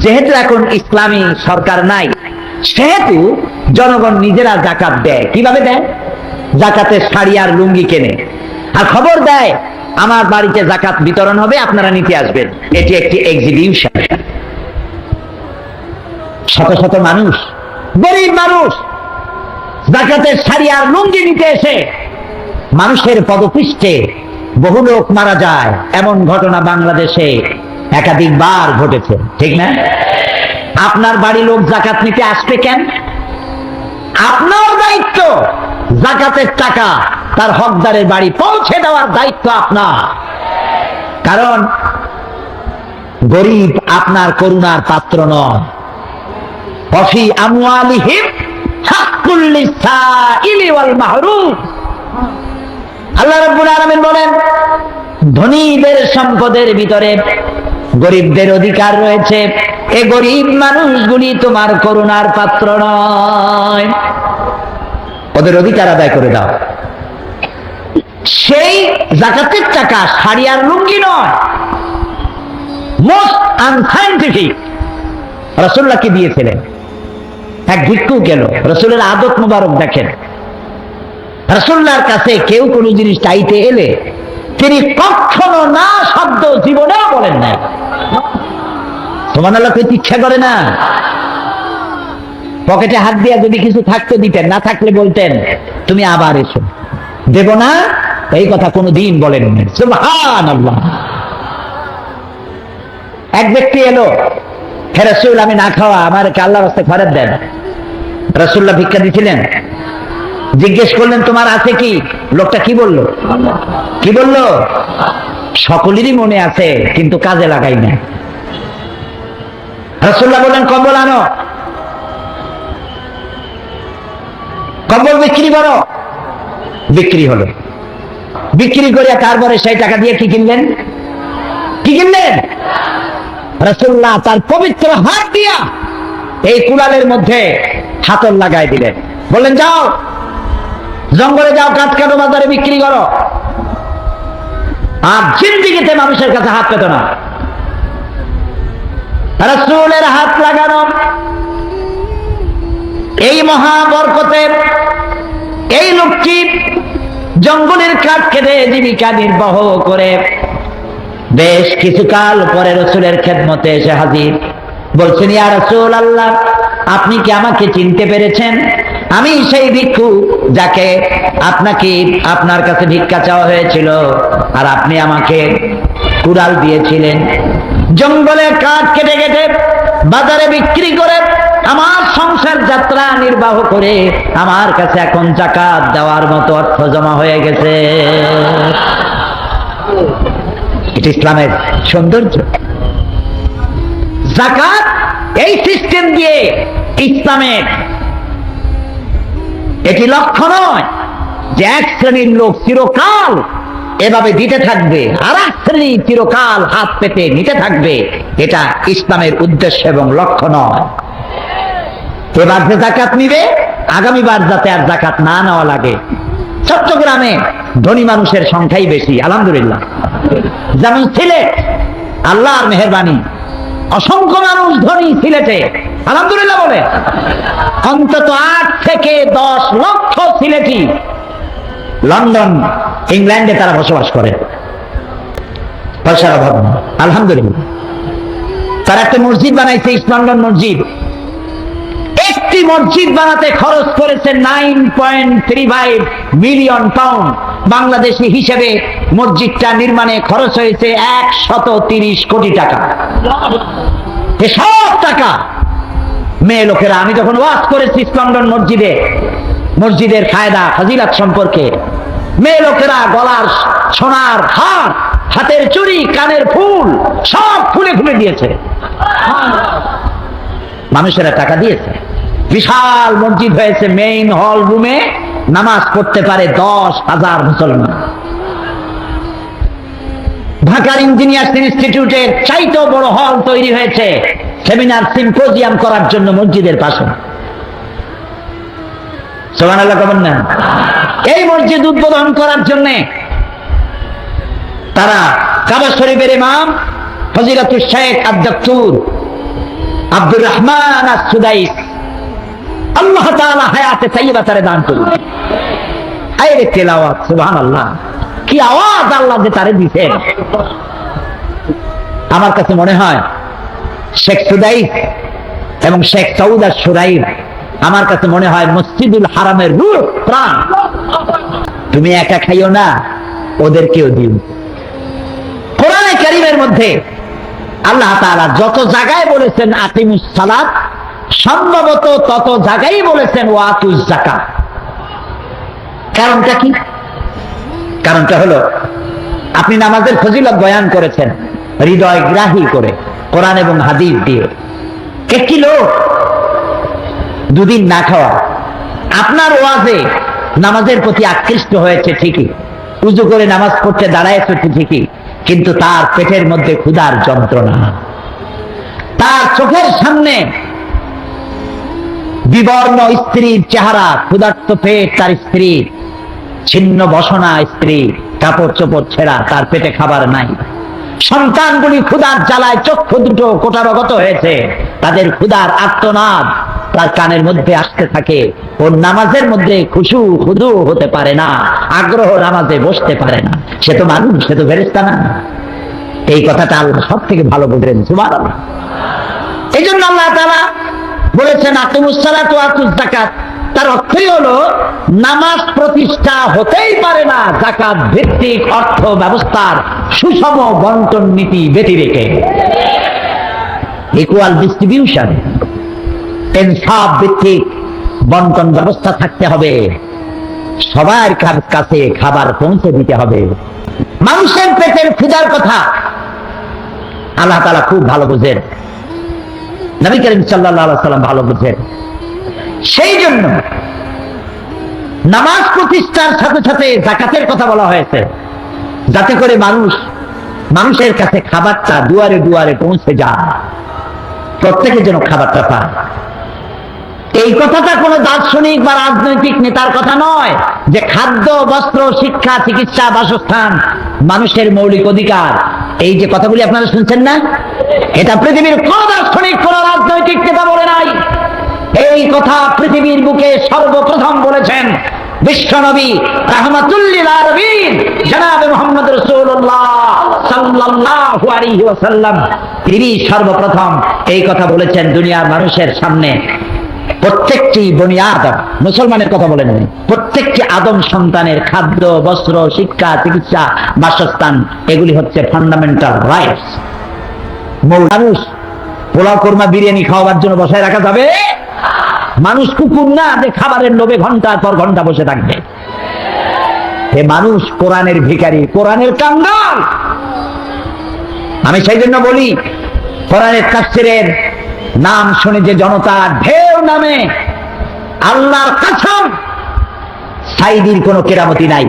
যেহেতু এখন ইসলামী সরকার নাই, সেহেতু জনগণ নিজেরা জাকাত দেয়। কিভাবে দেয়? জাকাতের শাড়ি আর লুঙ্গি কেনে, আর খবর দেয় আমার বাড়িতে জাকাত বিতরণ হবে, আপনারা নিতে আসবেন। এটি একটি এক্সিবিউশন। শত শত মানুষ, গরিব মানুষ জাকাতের শাড়ি আর লুঙ্গি নিতে এসে মানুষের পদপৃষ্ঠে বহু লোক মারা যায়। এমন ঘটনা বাংলাদেশে একাধিকবার ঘটেছে, ঠিক না? আপনার বাড়ি লোক জাকাত নিতে আসবে কেন? আপনার দায়িত্ব জাকাতের টাকা তার হকদারের বাড়ি পৌঁছে দেওয়ার দায়িত্ব আপনার। কারণ গরিব আপনার করুণার পাত্র নয়। ওয়াফি আমওয়ালিহিম হাক্কুল লিসাইলি ওয়াল মাহরুম। আল্লাহ রাব্বুল আলামিন বলেন, ধনীদের সম্পদের ভিতরে গরিবদের অধিকার রয়েছে। এই গরিব মানুষগুলি তোমার করুণার পাত্র নয়, ওদের অধিকার আদায় করে দাও। সেই জাকাতের টাকা শাড়ি আর লুঙ্গি নয়, মোস্ট আনসাইন্টিফিক রাসূলুল্লাহকে দিয়েছিলেন। এক ভিক্ষুক গেল, রাসূলের আদত মুবারক দেখেন। রাসূলুল্লাহর কাছে কেউ কোনো জিনিস চাইতে এলে তিনি কখনো না শব্দ জীবনেও বলেন নাই। সুবহানাল্লাহ, কইতে ইচ্ছা করে না? পকেটে হাত দিয়া যদি কিছু থাকতো দিতেন, না থাকলে বলতেন তুমি আবার এসো, দেব না, এই কথা কোনোদিন বলেন না। সুবহানাল্লাহ। এক ব্যক্তি এলো, হে রাসূল, আমি না খাওয়া, আমার আল্লাহর রাস্তায় খরচ দেন। রাসূলুল্লাহ ভিক্ষা দিছিলেন। জিজ্ঞেস করলেন তোমার আছে কি? লোকটা কি বলল? কি বলল? সকলেরই মনে আছে, কিন্তু কাজে লাগাই না। রাসূলুল্লাহ বললেন কম্বল আনো, কম্বল বিক্রি করো। বিক্রি হলো। বিক্রি করে তারপরে সেই টাকা দিয়ে কি কিনলেন? কি কিনলেন? রাসূলুল্লাহ তার পবিত্র হাত দিয়া এই কুড়ালের মধ্যে হাতল লাগাই দিলেন। বললেন যাও জঙ্গলে যাও, কাঠ কাটো, বাজারে বিক্রি করো। আর জিন্দেগিতে মানুষের কাছে হাত পেত না। রাসূলের হাত লাগানো এই মহা বরকতের এই লোকটি জঙ্গলের কাঠ কেটে জীবিকা নির্বাহ করে বেশ কিছুকাল পরে রাসূলের খেদমতে এসে হাজির। বলছেন, ইয়া রাসূলুল্লাহ, আপনি কি আমাকে চিনতে পেরেছেন? আমি সেই ভিক্ষু যাকে আপনার কাছে ভিক্ষা চাওয়া হয়েছিল, আর আপনি আমাকে কুড়াল দিয়েছিলেন। জঙ্গলে কাঠ কেটে কেটে বাজারে বিক্রি করে আমার সংসার যাত্রা নির্বাহ করে আমার কাছে এখন যাকাত দেওয়ার মতো অর্থ জমা হয়ে গেছে। এটা ইসলামের সৌন্দর্য। যাকাত এই সিস্টেম দিয়ে ইসলামের এটি লক্ষ্য নয় যে এক শ্রেণীর লোক চিরকাল এভাবে দিতে থাকবে, আর এক শ্রেণী চিরকাল হাত পেতে নিতে থাকবে। এটা ইসলামের উদ্দেশ্য এবং লক্ষ্য নয়। এবার যে যাকাত নিবে, আগামীবার যাতে আর যাকাত না নেওয়া লাগে। চট্টগ্রামে ধনী মানুষের সংখ্যাই বেশি, আলহামদুলিল্লাহ। যেমন সিলেট, আল্লাহর মেহেরবানি, অসংখ্য মানুষ ধনী সিলেটে, আলহামদুলিল্লাহ বলে। অন্তত 8 থেকে 10 লক্ষ সিলেটি লন্ডন, ইংল্যান্ডে তারা বসবাস করে, পয়সার অভাব নেই, আলহামদুলিল্লাহ। তারা একটা মসজিদ বানাইছে, ইস্ট লন্ডন মসজিদ। একটি মসজিদ বানাতে খরচ করেছে 9.35 মিলিয়ন পাউন্ড। বাংলাদেশি হিসেবে মসজিদটা নির্মাণে খরচ হয়েছে 130 কোটি টাকা। এসব টাকা মেয়ে লোকেরা, আমি যখন ওয়াজ করেছি ইস্ট লন্ডন মসজিদে, মসজিদের ফায়দা ফাজিলাত সম্পর্কে, মেয়ে লোকেরা গলার সোনার হার, হাতের চুড়ি, কানের ফুল সব ফুলে ফুলে দিয়েছে। মানুষেরা টাকা দিয়েছে। বিশাল মসজিদ হয়েছে। মেইন হল রুমে নামাজ পড়তে পারে 10,000 মুসলমান। ঢাকার ইঞ্জিনিয়ার্স ইনস্টিটিউটের চাইতেও বড় হল তৈরি হয়েছে সেমিনার সিম্পোজিয়াম করার জন্য মসজিদের পাশে। সুবহানাল্লাহ কবেন না? এই মসজিদ উদ্বোধন করার জন্য তারা কাবা শরীফের ইমাম ফজিলাতুল শেখ আদ-দক্তুর আব্দুর রহমান আস-সুদাইস, আল্লাহ তাআলা হায়াতে তাইয়্যিবা তারে দান করুন। আরে তেলাওয়াত, সুবহানাল্লাহ, কি আওয়াজ আল্লাহ যে তারে দিয়েছেন। আমার কাছে মনে হয় শেখ সুদাইস এবং শেখ সৌদ আশ-শুরাইর আমার কাছে মনে হয় মসজিদুল হারামের রূহ প্রাণ। তুমি একা খাইও না, ওদেরকেও দিও। কোরআনে কারীমের মধ্যে আল্লাহ তাআলা যত জায়গায় বলেছেন আকিমুস সালাত, সম্ভবত তত জায়গায় বলেছেন ওয়াতুজ যাকাত। কারণটা কি? কারণটা হলো আপনি নামাজের ফজিলত বয়ান করেছেন হৃদয় গ্রাহী করে, কোরআন এবং হাদিস দিয়ে। একটি লোক দুদিন না খাওয়া আপনার ওয়াজে নামাজের প্রতি আকৃষ্ট হয়েছে ঠিকই, উজু করে নামাজ পড়তে দাঁড়ায়ছে ঠিকই, কিন্তু তার পেটের মধ্যে ক্ষুধার যন্ত্রণা, তার চোখের সামনে বিবর্ণ স্ত্রীর চেহারা, ক্ষুধার্ত পেট তার স্ত্রী, ছিন্ন বসনা স্ত্রী, কাপড় চোপড় ছেঁড়া, তার পেটে খাবার নাই। সন্তানগুলি ক্ষুধার জ্বালায় চক্ষু দুটো কোটারগত হয়েছে, তাদের ক্ষুধার আর্তনাদ তার কানের মধ্যে আসতে থাকে। ওর নামাজের মধ্যে খুশু খুদু হতে পারে না, আগ্রহ নামাজে বসতে পারে না। সে তো মানুষ, সে তো ফেরেশতা না। এই কথাটা আল্লাহ সব থেকে ভালো বুঝলেন, সুবহানাল্লাহ। এই জন্য আল্লাহ তাআলা বলেছেন আকিমুস সালাত ওয়া আতুজ যাকাত। তার অর্থই হলো নামাজ প্রতিষ্ঠা হতেই পারে না যাকাত ভিত্তিক অর্থ ব্যবস্থার সুষম বন্টন নীতি ব্যতি রেখে। ইকুয়াল ডিস্ট্রিবিউশন, ইনসাফ ভিত্তিক বন্টন ব্যবস্থা থাকতে হবে। সবার কাছে খাবার পৌঁছে দিতে হবে। মানুষের পেটের ক্ষুধার কথা আল্লাহ তাআলা খুব ভালো বুঝেন, নবী করিম সাল্লাল্লাহু আলাইহি ওয়াসাল্লাম ভালো বুঝেন। সেই জন্য নামাজ প্রতিষ্ঠার সাথে সাথে যাকাতের কথা বলা হয়েছে, যাতে করে মানুষের কাছে খাবারটা দুয়ারে দুয়ারে পৌঁছে যায়, প্রত্যেকে যেন খাবারটা পায়। এই কথাটা কোনো দার্শনিক বা রাজনৈতিক নেতার কথা নয় যে খাদ্য, বস্ত্র, শিক্ষা, চিকিৎসা, বাসস্থান মানুষের মৌলিক অধিকার। এই যে কথাগুলি আপনারা শুনছেন না, এটা পৃথিবীর কোন দার্শনিক, কোন রাজনৈতিক নেতা বলে নাই। এই কথা পৃথিবীর বুকে সর্বপ্রথম বলেছেন বিশ্বনবী রাহমাতুল লিল আলামিন জনাব মুহাম্মদ রাসূলুল্লাহ সাল্লাল্লাহু আলাইহি ওয়াসাল্লাম। তিনি সর্বপ্রথম এই কথা বলেছেন দুনিয়ার মানুষের সামনে। প্রত্যেকটি বনি আদম, মুসলমানের কথা বলেন, প্রত্যেকটি আদম সন্তানের খাদ্য, বস্ত্র, শিক্ষা, চিকিৎসা, বাসস্থান এগুলি হচ্ছে ফান্ডামেন্টাল রাইটস। মানুষ পোলাও, কোরমা, বিরিয়ানি খাওয়ার জন্য বসায় রাখা যাবে? মানুষ কুকুর না যে খাবারের লোভে ঘন্টার পর ঘন্টা বসে থাকবে। এ মানুষ কোরআনের ভিখারি, কোরআনের কাঙ্গাল। আমি সেই জন্য বলি, কোরআনের তাফসীরের নাম শুনে যে জনতা ঢেউ নামে, আল্লাহর কসম সাইদির কোনো কেরামতি নাই।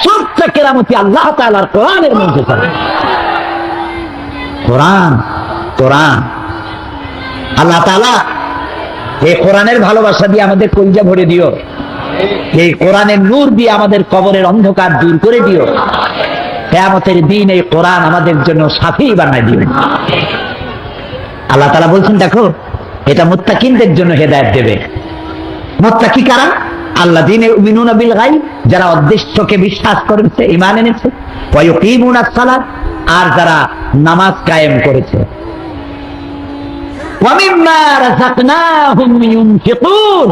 সবটা কেরামতি আল্লাহ তাআলার কোরআনের মধ্যে থাকে। কোরআন, কোরআন, আল্লাহ তাআলা এই কোরআনের ভালোবাসা দিয়ে আমাদের কলিজা ভরে দিও। এই কোরআনের নূর দিয়ে আমাদের কবরের অন্ধকার দূর করে দিও। কিয়ামতের দিন এই কোরআন আমাদের জন্য সাথী বানায় দিও। আল্লাহ তাআলা বলছেন, দেখো এটা মুত্তাকিনদের জন্য হেদায়েত দেবে। মুত্তাকি কারা? আল্লাযীনা ইউমিনুনা বিল গায়ব, যারা অদৃশ্যকে বিশ্বাস করেছে, ঈমান এনেছে। ওয়া ইউকিমুনাস সালাত, আর যারা নামাজ কায়েম করেছে। ওয়া মিম্মা রাযাকনাহুম ইউনফিকুন,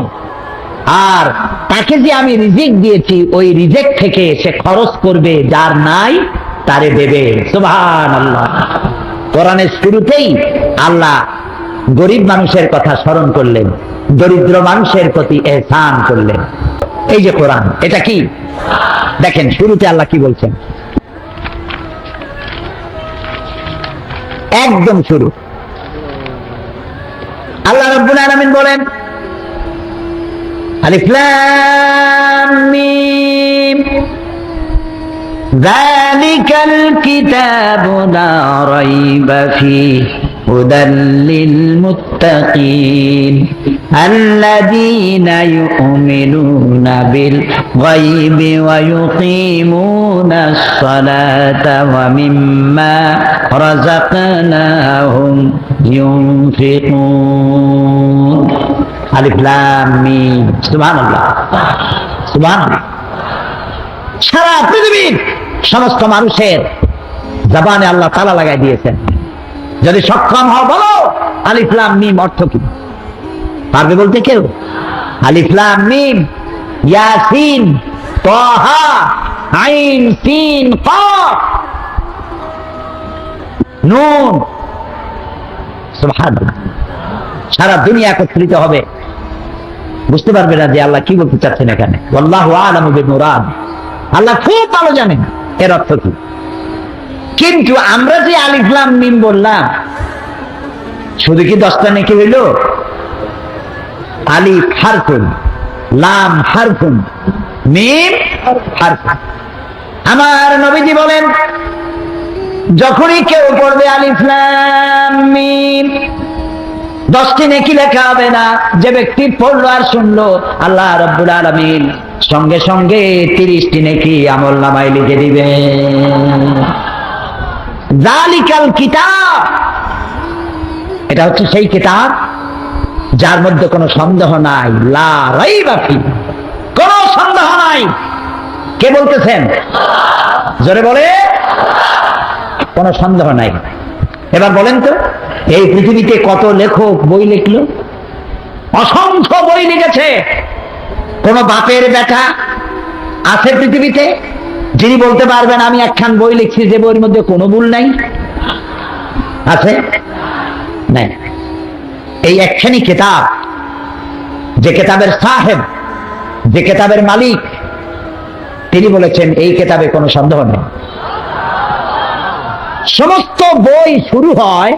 আর তাকে যে আমি রিজিক দিয়েছি ওই রিজিক থেকে সে খরচ করবে, যার নাই তারে দেবে। সুবহানাল্লাহ। কোরআনের শুরুতেই আল্লাহ গরিব মানুষের কথা স্মরণ করলেন, দরিদ্র মানুষের প্রতি ইহসান করলেন। এই যে কোরআন, এটা কি দেখেন শুরুতে আল্লাহ কি বলছেন, একদম শুরু আল্লাহ রাব্বুল আলামিন বলেন, আলিফ লাম মিম যালিকাল কিতাবু লা রাইবা ফীহি هدى للمتقين الذين يؤمنون بالغيب ويقيمون الصلاة ومما رزقناهم ينفقون আলিফ লাম মিম সুবহানাল্লাহ সুবহানাল্লাহ। সারা পৃথিবীর সমস্ত মানুষের জবানে আল্লাহ তাআলা লাগাই দিয়েছেন। যদি সক্ষম হও বলো আলিফ লাম মিম অর্থ কি? পারবে বলতে কেউ? আলিফ লাম মিম ইয়াসিন তাহা আইন সিন কাফ নুন। সুবহানাল্লাহ। সারা দুনিয়া একত্রিত হবে, বুঝতে পারবে না যে আল্লাহ কি বলতে চাচ্ছেন এখানে। আল্লাহু আ'লামু বিল মুরাদ। আল্লাহ খুব ভালো জানেন এর অর্থ কি। কিন্তু আমরা যে আলিফ লাম মিম বললাম, শুধু কি 10টা নেকি হইল? আলিফ হারফুন, লাম হারফুন, মিম হারফুন। আমার নবীজি বলেন, যখনই কেউ পড়বে আলিফ লাম মিম, 10টি নেকি লেখা হবে না। যে ব্যক্তি পড়লো আর শুনলো, আল্লাহ রাব্বুল আলামিন সঙ্গে সঙ্গে 30টি নেকি আমলনামায় লিখে দিবেন। যালিকাল কিতাব, এটা হচ্ছে সেই কিতাব যার মধ্যে কোনো সন্দেহ নাই। লা রাইবা ফি, কোনো সন্দেহ নাই। কে বলতেছেন? জোরে বলে, কোনো সন্দেহ নাই। এবার বলেন তো, এই পৃথিবীতে কত লেখক বই লিখলো? অসংখ্য বই লিখেছে। কোন বাপের বেটা আছে পৃথিবীতে যিনি বলতে পারবেন আমি একখান বই লিখছি যে বইয়ের মধ্যে কোনো ভুল নাই? আছে? নাই। এই একখানি কিতাব, যে কিতাবের সাহেব, যে কিতাবের মালিক, তিনি বলেছেন এই কিতাবে কোনো সন্দেহ নেই। সমস্ত বই শুরু হয়,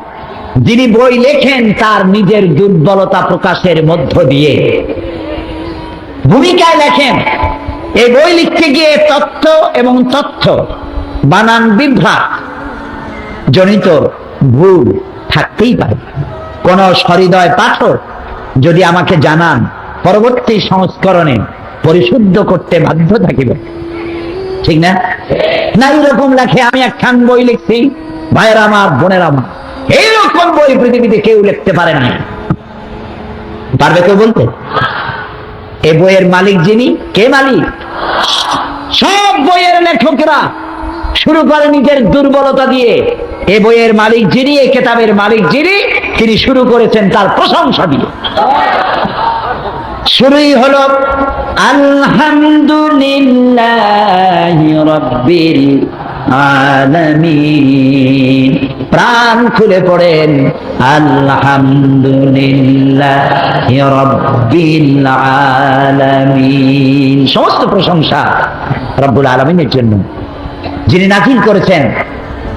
যিনি বই লেখেন তার নিজের দুর্বলতা প্রকাশের মধ্য দিয়ে ভূমিকায় লেখেন। এই বই লিখতে গিয়ে তত্ত্ব এবং তথ্য বানান বিভ্রাট জনিত ভুল থাকতেই পারে। কোন সহৃদয় পাঠক যদি আমাকে জানান, পরবর্তী সংস্করণে পরিশুদ্ধ করতে বাধ্য থাকিবে, ঠিক না? না এরকম লেখে আমি একখান বই লিখছি, ভাইয়েরা আমার, বোনেরা আমার, এইরকম বই পৃথিবীতে কেউ লিখতে পারে না। পারবে কেউ বলতে? এই বইয়ের মালিক যিনি, কে মালিক? সব বইয়ের লেখকরা শুরু করে নিজের দুর্বলতা দিয়ে। এই বইয়ের মালিক যিনি, এই কিতাবের মালিক যিনি, তিনি শুরু করেছেন তার প্রশংসা দিয়ে। শুরুই হলো আলহামদুলিল্লাহি রাব্বিল আলামিন। প্রাণ খুলে পড়েন আলহামদুলিল্লাহি রাব্বিল আলামিন। সমস্ত প্রশংসা রব্বুল আলামিনের জন্য, যিনি নাযিল করেছেন।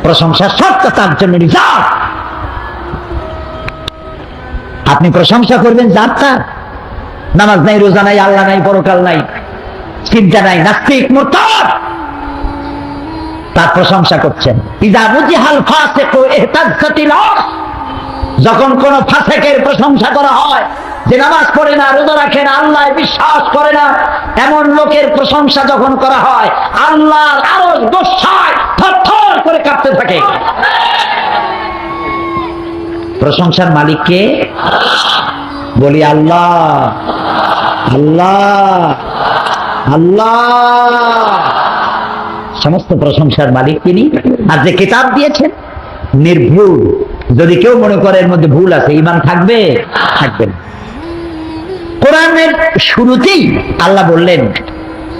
প্রশংসা সত্য তার জন্য রিজার্ভ। আপনি প্রশংসা করবেন যার তার। নামাজ নাই, রোজা নাই, আল্লাহ নাই, পরকাল নাই, চিন্তা নাই, নাস্তিক, মুরতাদ, তার প্রশংসা করছেন। ইযা বুজিহাল ফাসিকু ইহতাজ্জাতিল আরশ, যখন কোন ফাসিকের প্রশংসা করা হয়, যে নামাজ পড়ে না, রোজা রাখে না, আল্লাহ বিশ্বাস করে না, এমন লোকের প্রশংসা যখন করা হয়, আল্লাহর আরশ গোসায় থরথর করে কাঁপতে থাকে। প্রশংসার মালিক কে? বলি আল্লাহ, আল্লাহ, আল্লাহ। সমস্ত প্রশংসার মালিক তিনি। আর যে কিতাব দিয়েছেন নির্ভুল। যদি কেউ মনে করে এর মধ্যে ভুল আছে, ঈমান থাকবে? থাকবে না। কোরআনের শুরুতেই আল্লাহ বললেন,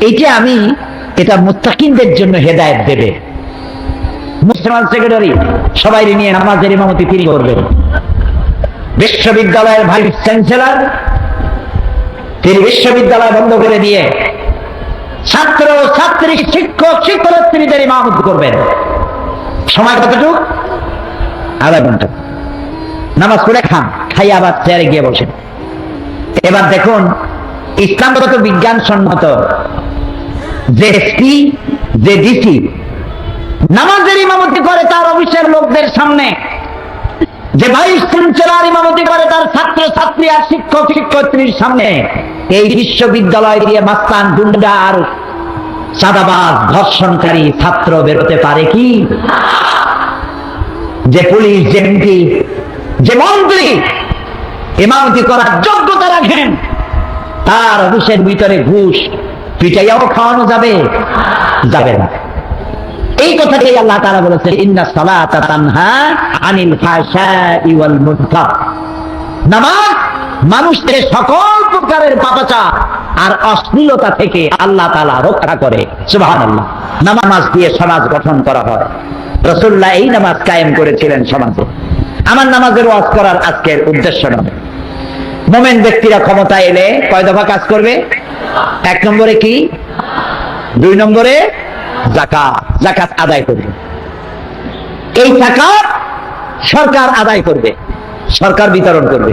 এইটা আমি, এটা মুত্তাকিনদের জন্য হেদায়েত দেবে। মুসলমান সেক্রেটারি সবাই নিয়ে নামাজের ইমামতি তিনি করবেন। বিশ্ববিদ্যালয়ের ভাইস চ্যান্সেলর তিনি বিশ্ববিদ্যালয় বন্ধ করে দিয়ে ছাত্র ছাত্রী, শিক্ষক শিক্ষার্থীদের ইমামতি করবেন। সময় কতটুকু? আধা ঘন্টা। নামাজ পড়ে খান, খাই আবার চেয়ারে গিয়ে বসেন। এবার দেখুন, ইসলামগত বিজ্ঞান সম্মত যে এসপি, যে ডিসি নামাজের ইমামতি করে তার অফিসের লোকদের সামনে, যে ভাইস চ্যান্সেলর ইমামতি করে তার ছাত্র ছাত্রী আর শিক্ষক শিক্ষয়িত্রীর সামনে এই বিশ্ববিদ্যালয় দিয়ে মাস্তান গুন্ডা আর চাঁদাবাজ ধর্ষণকারী ছাত্র বেরোতে পারে কি? যে পুলিশ, যে এমপি, যে মন্ত্রী ইমামতি করার যোগ্যতা রাখেন, তার অফিসের ভিতরে ঘুষ পিটাইয়াও খাওয়ানো যাবে? যাবে না। এই কথাটাই আল্লাহ তাআলা বলেছেন, ইন্নাস সালাতা তানহা আনিল ফাহশাই ওয়াল মুনকার। নামাজ মানুষকে সকল প্রকারের পাপাচার আর অশ্লীলতা থেকে আল্লাহ তাআলা রক্ষা করে। সুবহানাল্লাহ। নামাজ দিয়ে সমাজ গঠন করা হয়। রাসূলুল্লাহ এই নামাজ কায়েম করেছিলেন সমাজে। আমার নামাজের ওয়াজ করার আজকের উদ্দেশ্য নয়। মুমিন ব্যক্তিরা ক্ষমতা এলে কয় দফা কাজ করবে? 1 নম্বরে কি? 2 নম্বরে যাকাত। যাকাত আদায় করবে। এই যাকাত সরকার আদায় করবে, সরকার বিতরণ করবে।